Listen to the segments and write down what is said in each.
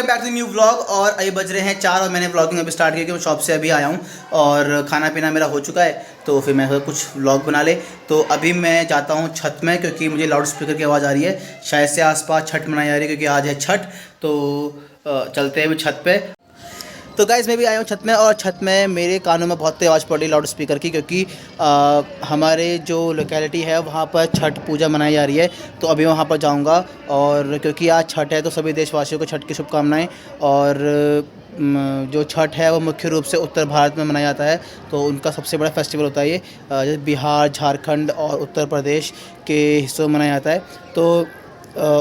Welcome back to new vlog. और अभी बज रहे हैं 4 और मैंने व्लॉगिंग अभी स्टार्ट किया कि मैं शॉप से अभी आया हूँ और खाना पीना मेरा हो चुका है। तो फिर मैं कुछ व्लॉग बना ले। तो अभी मैं जाता हूँ छत में क्योंकि मुझे लाउड स्पीकर की आवाज़ आ रही है। शायद से आसपास छठ मनाई जा रही है क्योंकि आज है छठ। तो चलते हैं अभी छत पे। तो गाइज़ मैं भी आया हूँ छत में और छत में मेरे कानों में बहुत आवाज़ पड़ रही लाउड स्पीकर की क्योंकि हमारे जो लोकेलिटी है वहाँ पर छठ पूजा मनाई जा रही है। तो अभी वहाँ पर जाऊँगा और क्योंकि आज छठ है तो सभी देशवासियों को छठ की शुभकामनाएं। और जो छठ है वो मुख्य रूप से उत्तर भारत में मनाया जाता है। तो उनका सबसे बड़ा फेस्टिवल होता है ये। जैसे बिहार, झारखंड और उत्तर प्रदेश के हिस्सों में मनाया जाता है। तो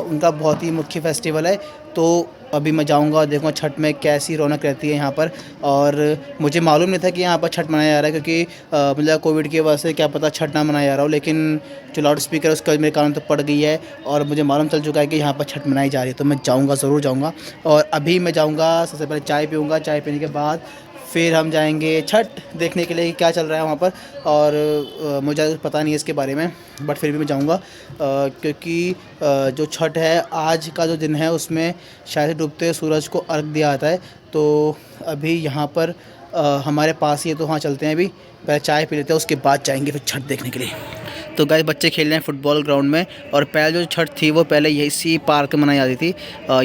उनका बहुत ही मुख्य फेस्टिवल है। तो अभी मैं जाऊंगा और देखूँगा छठ में कैसी रौनक रहती है यहाँ पर। और मुझे मालूम नहीं था कि यहाँ पर छठ मनाया जा रहा है क्योंकि मतलब कोविड की वजह से क्या पता छठ ना मनाया जा रहा हो। लेकिन जो लाउड स्पीकर है उसका मेरे कान तक पड़ गई है और मुझे मालूम चल चुका है कि यहाँ पर छठ मनाई जा रही है। तो मैं जाऊँगा, ज़रूर जाऊँगा। और अभी मैं जाऊँगा, सबसे पहले चाय पीऊँगा। चाय पीने के बाद फिर हम जाएंगे छठ देखने के लिए कि क्या चल रहा है वहाँ पर। और मुझे पता नहीं है इसके बारे में, बट फिर भी मैं जाऊँगा क्योंकि जो छठ है आज का जो दिन है उसमें शायद डूबते हुए सूरज को अर्घ दिया जाता है। तो अभी यहाँ पर हमारे पास ही है तो वहाँ चलते हैं। अभी पहले चाय पी लेते हैं, उसके बाद जाएंगे फिर छठ देखने के लिए। तो गाइस बच्चे खेल रहे हैं फुटबॉल ग्राउंड में। और पहले जो छठ थी वो पहले इसी पार्क में मनाई जाती थी।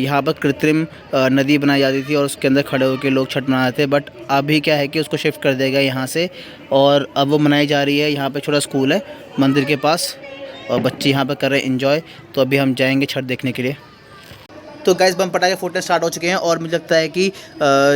यहाँ पर कृत्रिम नदी बनाई जाती थी और उसके अंदर खड़े होकर लोग छठ मनाते थे। बट अभी क्या है कि उसको शिफ्ट कर दिया गया यहाँ से और अब वो मनाई जा रही है। यहाँ पे छोटा स्कूल है मंदिर के पास और बच्चे यहाँ पर कर रहे हैं एंजॉय। तो अभी हम जाएंगे छठ देखने के लिए। तो गैस बम पटाखे फूटने स्टार्ट हो चुके हैं और मुझे लगता है कि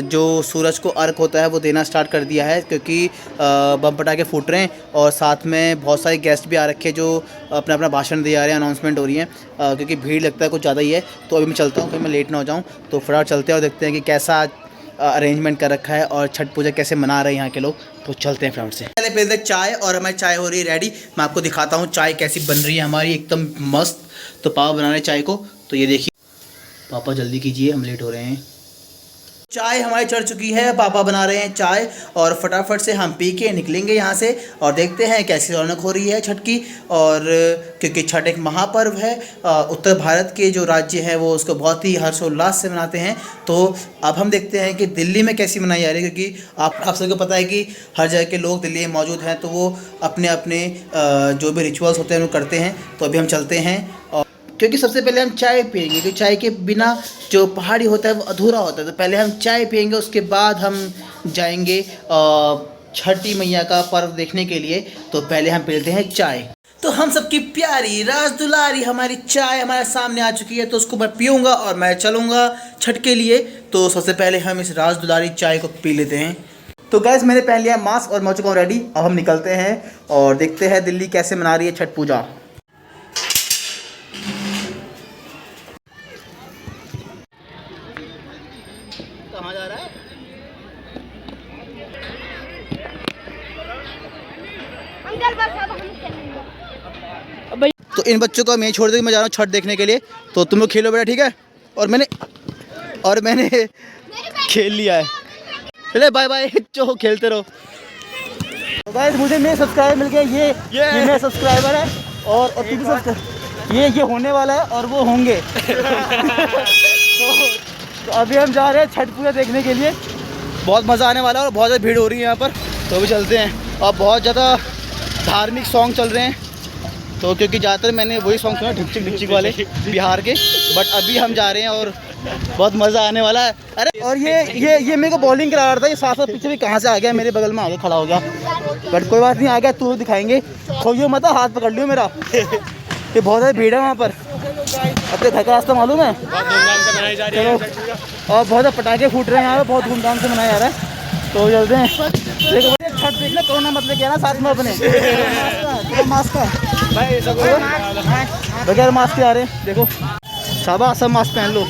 जो सूरज को अर्घ होता है वो देना स्टार्ट कर दिया है क्योंकि बम पटाखे फूट रहे हैं और साथ में बहुत सारे गेस्ट भी आ रखे हैं जो अपना अपना भाषण दे आ रहे हैं, अनाउंसमेंट हो रही है क्योंकि भीड़ लगता है कुछ ज़्यादा ही है। तो अभी मैं चलता हूँ, फिर मैं लेट ना हो जाऊँ। तो फटाफट चलते हैं और देखते हैं कि कैसा अरेंजमेंट कर रखा है और छठ पूजा कैसे मना रहे हैं यहाँ के लोग। तो चलते हैं फटाफट से। पहले पीते चाय और हमारी चाय हो रही है रेडी। मैं आपको दिखाता हूँ चाय कैसी बन रही है हमारी, एकदम मस्त। तो पापा बना रहे हैं चाय को, तो ये देखिए। पापा जल्दी कीजिए, हम लेट हो रहे हैं। चाय हमारी चढ़ चुकी है, पापा बना रहे हैं चाय और फटाफट से हम पी के निकलेंगे यहाँ से और देखते हैं कैसी रौनक हो रही है छठ की। और क्योंकि छठ एक महापर्व है, उत्तर भारत के जो राज्य हैं वो उसको बहुत ही हर्षोल्लास से मनाते हैं। तो अब हम देखते हैं कि दिल्ली में कैसी मनाई जा रही है क्योंकि आप सबको पता है कि हर जगह के लोग दिल्ली में मौजूद हैं तो वो अपने अपने जो भी रिचुअल्स होते हैं वो करते हैं। तो अभी हम चलते हैं और क्योंकि सबसे पहले हम चाय पियेंगे क्योंकि चाय के बिना जो पहाड़ी होता है वो अधूरा होता है। तो पहले हम चाय पियेंगे, उसके बाद हम जाएंगे छठी मैया का पर्व देखने के लिए। तो पहले हम पीते हैं चाय। तो हम सबकी प्यारी राज दुलारी हमारी चाय हमारे सामने आ चुकी है, तो उसको मैं पीऊँगा और मैं चलूँगा छठ के लिए। तो सबसे पहले हम इस राज दुलारी चाय को पी लेते हैं। तो गैस मैंने पहन लिया मास्क और मैं हो चुका हूँ रेडी। अब हम निकलते हैं और देखते हैं दिल्ली कैसे मना रही है छठ पूजा। कहाँ जा रहा है? तो इन बच्चों को मैं छोड़ दूँ, मैं जा रहा हूँ छठ देखने के लिए। तो तुम लोग खेलो बेटा, ठीक है? और मैंने खेल लिया है। चले बाय बाय, जो खेलते रहो। तो गाइस मुझे मेरे सब्सक्राइबर मिल गए। ये मेरा सब्सक्राइबर है और तुम सब्सक्राइबर ये होने वाला है और वो होंगे। तो अभी हम जा रहे हैं छठ पूजा देखने के लिए। बहुत मज़ा आने वाला है और बहुत ज़्यादा भीड़ हो रही है यहाँ पर। तो अभी चलते हैं और बहुत ज़्यादा धार्मिक सॉन्ग चल रहे हैं। तो क्योंकि ज़्यादातर मैंने वही सॉन्ग सुना ढिकचिक ढिकचिक वाले बिहार के। बट अभी हम जा रहे हैं और बहुत मज़ा आने वाला है। अरे और ये मेरे को बॉलिंग करा रहा था, ये साथ साथ पीछे भी कहाँ से आ गया, मेरे बगल में आगे खड़ा हो गया। बट कोई बात नहीं, आ गया तू दिखाएंगे। खोइयो मत, हाथ पकड़ लियो मेरा। ये बहुत ज़्यादा भीड़ है वहाँ पर। अपने घर का रास्ता मालूम है? चलो, और बहुत ज़्यादा पटाखे फूट रहे हैं यहाँ पे, बहुत धूमधाम से मनाया जा रहा है। तो चलते हैं। देखो छठ देखना, कोरोना मत लेके आना साथ में अपने। मास्क का बगैर मास्क के आ रहे हैं, देखो शाबाश, सब मास्क पहन लो।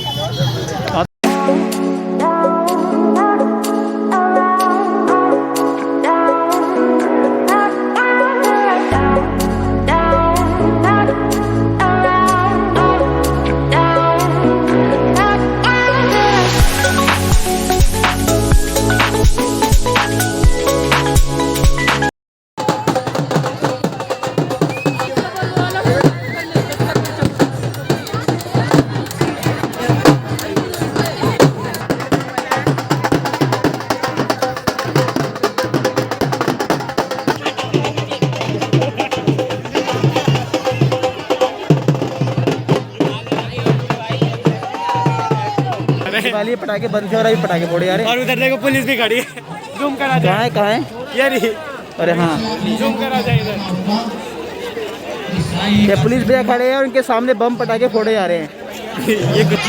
वाली है, पटाखे बंद थे और अभी पटाखे फोड़े जा रहे हैं। और उधर देखो पुलिस भी खड़ी है, जूम करा जाए। कहाँ है ये रही, अरे हाँ जूम करा जाए इधर। ये पुलिस भैया खड़े हैं और इनके सामने बम पटाखे फोड़े जा रहे हैं। ये कुछ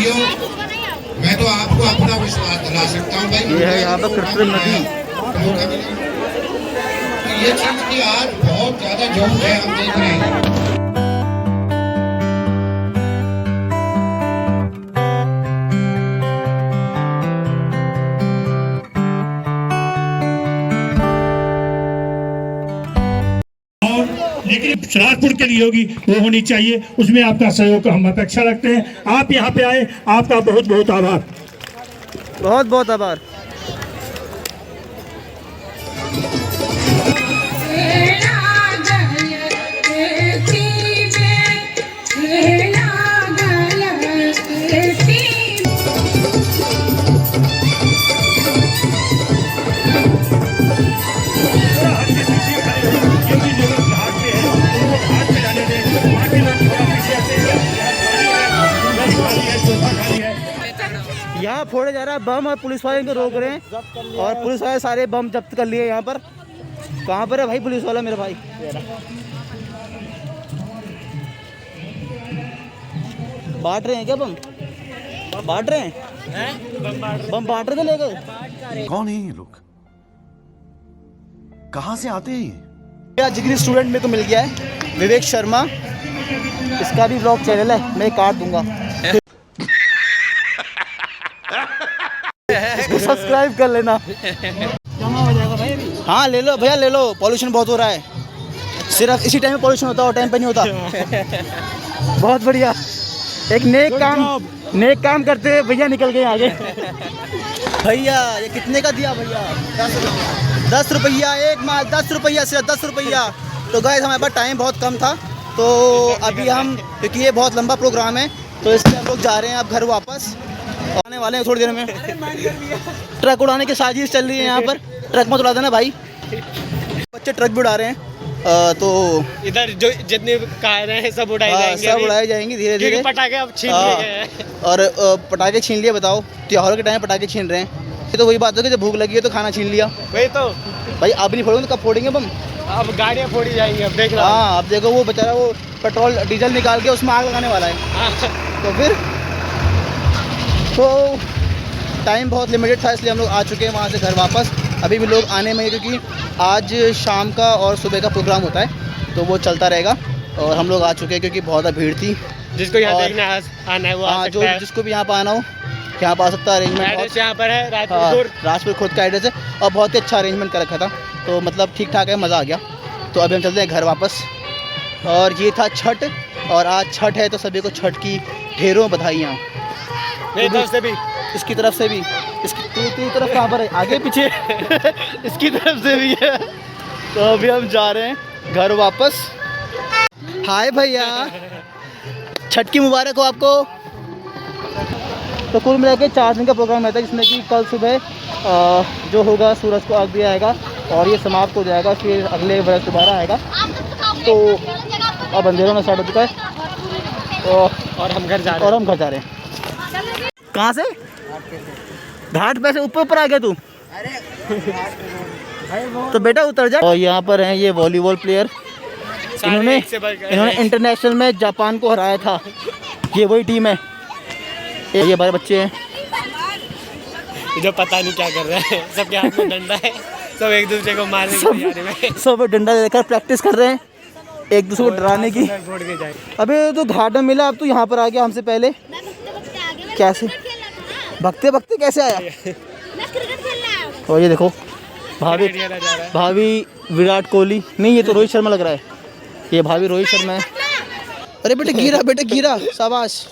मैं तो आपको अपना विश्वास दिला सकता हूँ भाई। ये है यहाँ पर कृत्रिम नदी। ये चीज की आज बहुत ज्यादा जरूरत है, हम देख रहे हैं। लेकिन सहारनपुर के लिए होगी वो होनी चाहिए, उसमें आपका सहयोग का हम अपेक्षा रखते हैं। आप यहाँ पे आए, आपका बहुत बहुत आभार। बहुत बहुत आभार। यहाँ फोड़े जा रहा है बम और पुलिस वाले इनको रोक रहे हैं और पुलिस वाले सारे बम जब्त कर लिए यहाँ पर। कहाँ पर है भाई पुलिस वाला मेरा भाई? बांट रहे हैं क्या बम? बांट रहे हैं बम बांट रहे थे लेकर। कौन है ये लोग, कहाँ से आते हैं? मेरा जिगरी स्टूडेंट मेरे को मिल गया है, विवेक शर्मा। इसका भी ब्लॉग चैनल है, मैं काट दूंगा। इसको सब्सक्राइब कर लेना। हाँ ले लो भैया ले लो, पॉल्यूशन बहुत हो रहा है। सिर्फ इसी टाइम में पॉल्यूशन होता है और टाइम पे नहीं होता। बहुत बढ़िया, एक नेक काम करते हुए भैया निकल गए आगे। भैया ये कितने का दिया भैया? 10 रुपया एक माल, 10 रुपया, सिर्फ 10 रुपया। तो गाइस हमारे पास टाइम बहुत कम था, तो अभी हम, क्योंकि ये बहुत लंबा प्रोग्राम है तो इसलिए हम लोग जा रहे हैं अब घर वापस। आने वाले हैं थोड़ी देर में। ट्रक उड़ाने की साजिश चल रही है यहाँ पर। ट्रक मत उड़ा देना भाई, बच्चे ट्रक भी उड़ा रहे हैं। तो इधर जो जितने कारें हैं सब उड़ाई जाएंगे, सब उड़ाए जाएंगे धीरे धीरे। पटाखे अब छीन लिए हैं। और पटाखे छीन लिए, बताओ त्योहारों के टाइम पटाखे छीन रहे हैं। ये तो वही बात है कि जब भूख लगी है तो खाना छीन लिया। वही तो भाई अब नहीं फोड़ेंगे तो कब फोड़ेंगे बम? अब गाड़ियाँ फोड़ी जाएंगी, अब देख रहा हूँ। हाँ अब देखो वो बेचारा वो पेट्रोल डीजल निकाल के उसमें आग लगाने वाला है। तो फिर तो टाइम बहुत लिमिटेड था, इसलिए हम लोग आ चुके हैं वहाँ से घर वापस। अभी भी लोग आने में, क्योंकि आज शाम का और सुबह का प्रोग्राम होता है तो वो चलता रहेगा। और हम लोग आ चुके हैं क्योंकि बहुत भीड़ थी। जिसको यहाँ देखना आना है वो आ सकता है। जिसको भी यहाँ पर आना हो यहाँ पर आ सकता है। अरेंजमेंट यहाँ पर है राजपुर खुद का एड्रेस है और बहुत ही अच्छा अरेंजमेंट कर रखा था, तो मतलब ठीक ठाक है, मज़ा आ गया। तो अभी हम चलते हैं घर वापस। और ये था छठ, और आज छठ है तो सभी को छठ की ढेरों बधाइयाँ। मेरी तरफ से भी, इसकी तरफ से भी। इसकी तरफ कहाँ पर है? आगे पीछे। इसकी तरफ से भी है। तो अभी हम जा रहे हैं घर वापस। हाय भैया, छठ की मुबारक हो आपको। तो कुल मिला के 4 दिन का प्रोग्राम रहता है, जिसमें कि कल सुबह जो होगा सूरज को आग दिया जाएगा और ये समाप्त हो जाएगा, फिर अगले वर्ष दोबारा आएगा। तो अब अंधेरों में स्टार्ट हो चुका है और हम घर जा रहे हैं। कहाँ से? घाट पे से ऊपर आ गया तू? तो बेटा उतर जा। और यहाँ पर हैं ये वॉलीबॉल प्लेयर, इन्होंने इंटरनेशनल में जापान को हराया था। ये वही टीम है। ये हमारे बच्चे हैं जो पता नहीं क्या कर रहे हैं, सबके हाथ में डंडा है, सब एक दूसरे को मारने की तैयारी में। सब डंडा लेकर प्रैक्टिस कर रहे हैं एक दूसरे को डराने की। अबे तो घाट में मिला, अब तू यहाँ पर आ गया हमसे पहले। कैसे भगते भगते कैसे आया? और ये देखो भाभी विराट कोहली नहीं, ये तो रोहित शर्मा लग रहा है। ये भाभी रोहित शर्मा है। अरे बेटे गिरा, शाबाश।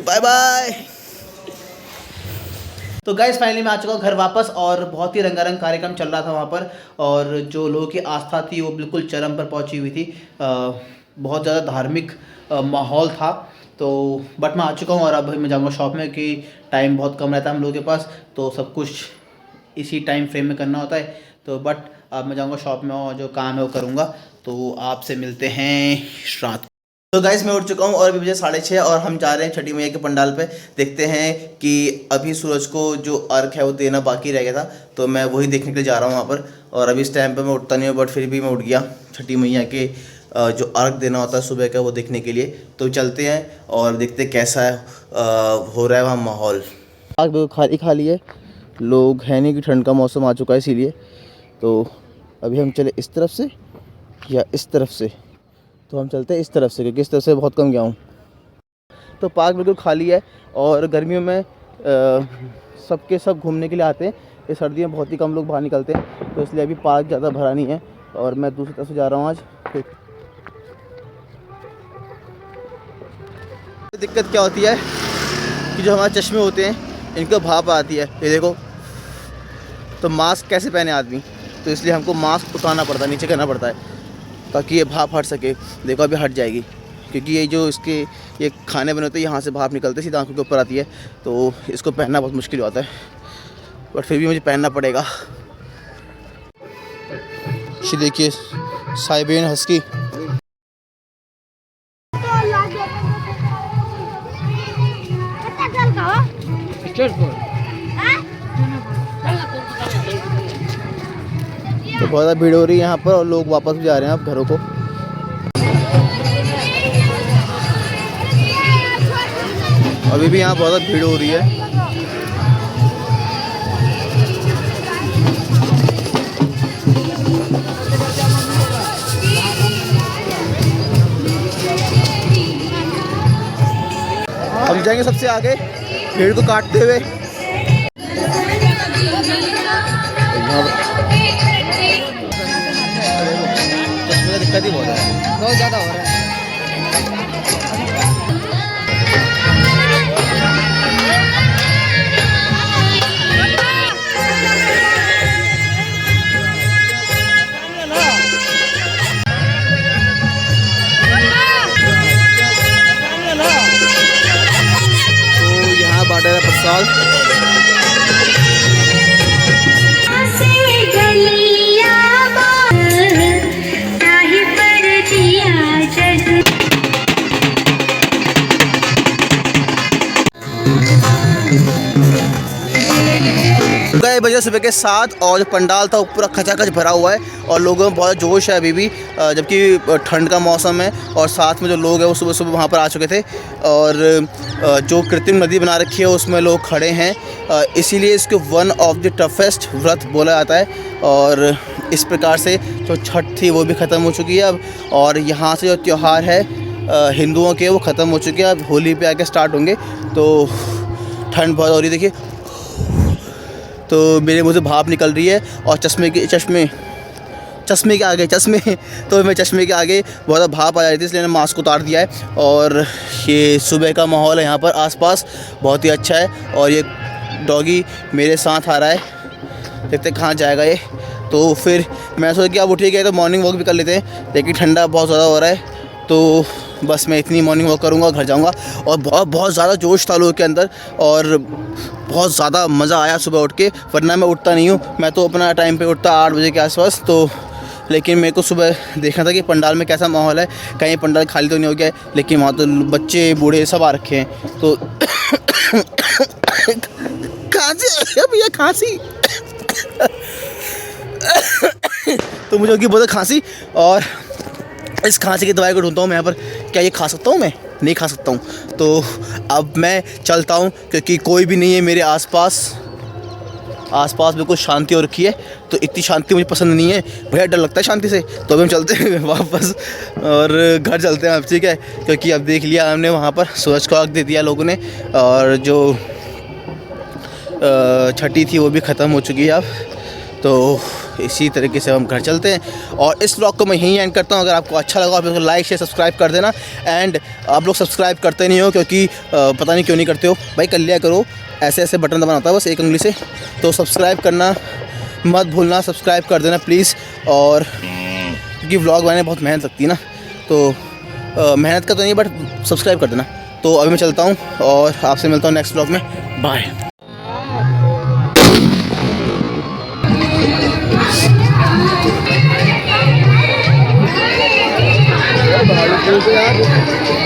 Bye bye. तो गाइस फाइनली मैं आ चुका हूँ घर वापस, और बहुत ही रंगारंग कार्यक्रम चल रहा था वहाँ पर, और जो लोगों की आस्था थी वो बिल्कुल चरम पर पहुँची हुई थी। बहुत ज़्यादा धार्मिक माहौल था। तो बट मैं आ चुका हूँ और अब मैं जाऊँगा शॉप में, कि टाइम बहुत कम रहता है हम लोगों के पास, तो सब कुछ इसी टाइम फ्रेम में करना होता है। तो बट अब मैं जाऊँगा शॉप में और जो काम है वो करूँगा। तो आपसे मिलते हैं रात को। तो गाइस मैं उठ चुका हूँ और अभी बजे 6:30 और हम जा रहे हैं छठी मैया के पंडाल पे। देखते हैं कि अभी सूरज को जो अर्घ है वो देना बाकी रह गया था, तो मैं वही देखने के लिए जा रहा हूँ वहाँ पर। और अभी इस टाइम पे मैं उठता नहीं हूँ, बट फिर भी मैं उठ गया छठी मैया के जो अर्घ देना होता है सुबह का, वो देखने के लिए। तो चलते हैं और देखते हैं कैसा हो रहा है वहाँ माहौल। आग खाली है, लोग है नहीं कि ठंड का मौसम आ चुका है इसीलिए। तो अभी हम चले इस तरफ से या इस तरफ से, तो हम चलते हैं इस तरफ से क्योंकि इस तरफ से बहुत कम गया हूँ। तो पार्क बिल्कुल खाली है और गर्मियों में सबके सब घूमने के लिए आते हैं। इस सर्दियों में बहुत ही कम लोग बाहर निकलते हैं, तो इसलिए अभी पार्क ज़्यादा भरा नहीं है। और मैं दूसरी तरफ से जा रहा हूँ आज। दिक्कत क्या होती है कि जो हमारे चश्मे होते हैं इनको भाप आती है, ये देखो। तो मास्क कैसे पहने आदमी, तो इसलिए हमको मास्क उतारना पड़ता है, नीचे करना पड़ता है ताकि ये भाप हट सके। देखो अभी हट जाएगी क्योंकि ये जो इसके ये खाने बने होते हैं यहाँ से भाप निकलते सीधा आँखों के ऊपर आती है, तो इसको पहनना बहुत मुश्किल होता है, बट फिर भी मुझे पहनना पड़ेगा। ये देखिए साइबेरियन हस्की। तो बहुत ज़्यादा भीड़ हो रही है यहाँ पर और लोग वापस भी जा रहे हैं अब घरों को। अभी भी यहाँ बहुत ज़्यादा भीड़ हो रही है। हम जाएंगे सबसे आगे भीड़ को काटते हुए। दिक्कत ही बहुत ज़्यादा हो रहा है। तो यहाँ बांटा है प्रसाद। गए बजे सुबह के 7 और जो पंडाल था पूरा खचाखच भरा हुआ है और लोगों में बहुत जोश है अभी भी, जबकि ठंड का मौसम है। और साथ में जो लोग हैं वो सुबह सुबह वहाँ पर आ चुके थे और जो कृत्रिम नदी बना रखी है उसमें लोग खड़े हैं, इसीलिए इसको वन ऑफ द टफेस्ट व्रत बोला जाता है। और इस प्रकार से जो छठ थी वो भी ख़त्म हो चुकी है अब, और यहाँ से जो त्यौहार है हिंदुओं के वो ख़त्म हो चुके हैं। अब होली पे आके स्टार्ट होंगे। तो ठंड बहुत हो रही है देखिए, तो मेरे मुँह से भाप निकल रही है और चश्मे के आगे तो मैं चश्मे के आगे बहुत भाप आ रही थी, इसलिए मैंने मास्क उतार दिया है। और ये सुबह का माहौल है यहाँ पर आसपास बहुत ही अच्छा है। और ये डॉगी मेरे साथ आ रहा है, देखते कहाँ जाएगा ये। तो फिर मैं सोचा कि आप उठिए गए तो मॉर्निंग वॉक भी कर लेते हैं, लेकिन ठंडा बहुत ज़्यादा हो रहा है तो बस मैं इतनी मॉर्निंग वॉक करूँगा, घर जाऊँगा। और बहुत ज़्यादा जोश था लोगों के अंदर और बहुत ज़्यादा मज़ा आया सुबह उठ के, वरना मैं उठता नहीं हूँ। मैं तो अपना टाइम पे उठता 8 बजे के आसपास। तो लेकिन मेरे को सुबह देखना था कि पंडाल में कैसा माहौल है, कहीं पंडाल खाली तो नहीं हो गया है। लेकिन वहाँ तो बच्चे बूढ़े सब आ रखे हैं। तो खांसी भैया खांसी तो मुझे होगी बहुत खांसी, और इस खांसी की दवाई को ढूंढता हूँ मैं यहाँ पर। क्या ये खा सकता हूँ मैं? नहीं खा सकता हूँ। तो अब मैं चलता हूँ क्योंकि कोई भी नहीं है मेरे आसपास बिल्कुल शांति हो रखी है। तो इतनी शांति मुझे पसंद नहीं है, भैया डर लगता है शांति से। तो अभी हम चलते हैं वापस और घर चलते हैं अब, ठीक है। क्योंकि अब देख लिया हमने वहाँ पर सूरज को आग दे दिया लोगों ने, और जो छठी थी वो भी ख़त्म हो चुकी है अब। तो इसी तरीके से हम घर चलते हैं और इस व्लॉग को मैं यहीं एंड करता हूँ। अगर आपको अच्छा लगा आप इसको लाइक शेयर सब्सक्राइब कर देना। एंड आप लोग सब्सक्राइब करते नहीं हो क्योंकि पता नहीं क्यों नहीं करते हो भाई, कर लिया करो। ऐसे बटन दबाना होता है बस एक उंगली से। तो सब्सक्राइब करना मत भूलना, सब्सक्राइब कर देना प्लीज़। और क्योंकि व्लॉग बनाने बहुत मेहनत लगती है ना, तो मेहनत का तो नहीं बट सब्सक्राइब कर देना। तो अभी मैं चलता हूँ और आपसे मिलता हूँ नेक्स्ट व्लॉग में। बाय। कैसे यार